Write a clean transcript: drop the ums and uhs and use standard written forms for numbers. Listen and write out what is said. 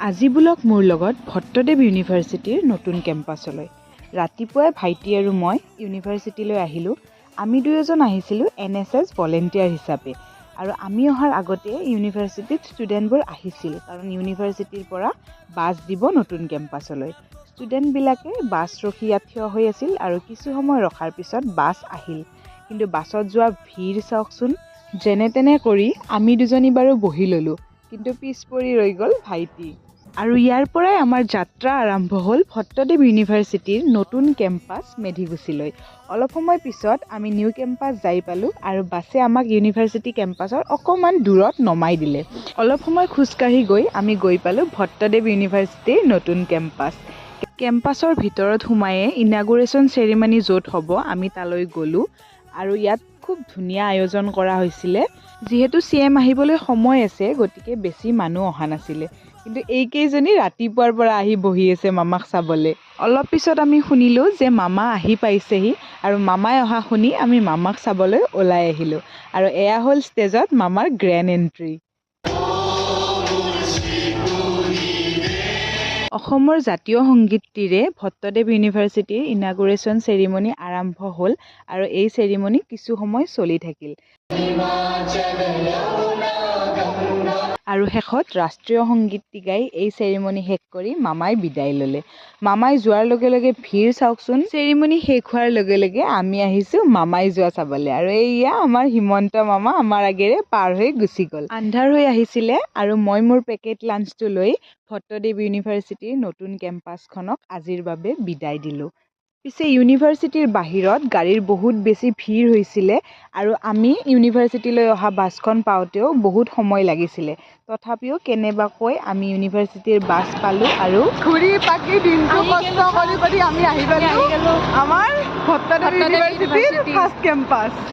আজি বুলক মোৰ লগত ভট্টদেৱ ইউনিভাৰ্চিটিৰ নতুন কেম্পাছলৈ। ৰাতিপুৱাই ভাইটি আৰু মই ইউনিভাৰ্চিটিলৈ আহিলোঁ। আমি দুয়োজন আহিছিলোঁ NSS ভলেণ্টিয়াৰ হিচাপে আৰু আমি অহাৰ আগতে ইউনিভাৰ্চিটিত ষ্টুডেণ্টবোৰ আহিছিল কাৰণ ইউনিভাৰ্চিটিৰ পৰা বাছ দিব নতুন কেম্পাছলৈ। ষ্টুডেণ্টবিলাকে বাছ ৰখি ইয়াত থিয় হৈ আছিল আৰু কিছু সময় ৰখাৰ পিছত বাছ আহিল। কিন্তু বাছত যোৱা ভিৰ চাওকচোন। যেনে তেনে কৰি আমি দুজনী বাৰু বহি ল'লোঁ, কিন্তু পিছ পৰি ৰৈ গ'ল ভাইটি। আৰু ইয়াৰ পৰাই আমাৰ যাত্ৰা আৰম্ভ হ'ল ভট্টদেৱ ইউনিভাৰ্চিটিৰ নতুন কেম্পাছ মেধিকুছিলৈ। অলপ সময় পিছত আমি নিউ কেম্পাছ যাই পালোঁ আৰু বাছে আমাক ইউনিভাৰ্চিটি কেম্পাছৰ অকণমান দূৰত নমাই দিলে। অলপ সময় খোজকাঢ়ি আমি গৈ পালোঁ ভট্টদেৱ ইউনিভাৰ্চিটিৰ নতুন কেম্পাছ। কেম্পাছৰ ভিতৰত সোমায়ে ইনাগুৰেশ্যন চেৰিমনি য'ত হ'ব আমি তালৈ গ'লোঁ আৰু ইয়াত খুব ধুনীয়া আয়োজন কৰা হৈছিলে। যিহেতু CM আহিবলৈ সময় আছে গতিকে বেছি মানুহ অহা নাছিলে, কিন্তু এইকেইজনী ৰাতিপুৱাৰ পৰা আহি বহি আছে মামাক চাবলৈ। অলপ পিছত আমি শুনিলোঁ যে মামা আহি পাইছেহি আৰু মামাই অহা শুনি আমি মামাক চাবলৈ ওলাই আহিলোঁ আৰু এয়া হ'ল ষ্টেজত মামাৰ গ্ৰেণ্ড এণ্ট্ৰি। অসমৰ জাতীয় সংগীতটিৰে ভট্টদেৱ ইউনিভাৰ্চিটিৰ ইনাগুৰেশ্যন চেৰিমনি আৰম্ভ হ'ল আৰু এই চেৰিমনি কিছু সময় চলি থাকিল। আৰু শেষত ৰাষ্ট্ৰীয় সংগীতটি গাই এই চেৰিমনি শেষ কৰি মামাই বিদায় ল'লে। মামাই যোৱাৰ লগে লগে ভিৰ চাওকচোন। চেৰিমনি শেষ হোৱাৰ লগে লগে আমি আহিছোঁ মামাই যোৱা চাবলৈ আৰু এইয়া আমাৰ হিমন্ত মামা আমাৰ আগেৰে পাৰ হৈ গুচি গ'ল। আন্ধাৰ হৈ আহিছিলে আৰু মই মোৰ পেকেট লাঞ্চটো লৈ ভট্টদেৱ ইউনিভাৰ্চিটিৰ নতুন কেম্পাছখনক আজিৰ বাবে বিদায় দিলোঁ। পিছে ইউনিভাৰ্চিটিৰ বাহিৰত গাড়ীৰ বহুত বেছি ভিৰ হৈছিলে আৰু আমি ইউনিভাৰ্চিটিলৈ অহা বাছখন পাওঁতেও বহুত সময় লাগিছিলে। তথাপিও কেনেবাকৈ আমি ইউনিভাৰ্চিটিৰ বাছ পালোঁ আৰু ঘূৰি পাকি দিনটো কষ্ট কৰি আমি আহি পালোঁ আমাৰ ভট্টদেৱ ইউনিভাৰ্চিটিৰ ফাৰ্ষ্ট কেম্পাছ।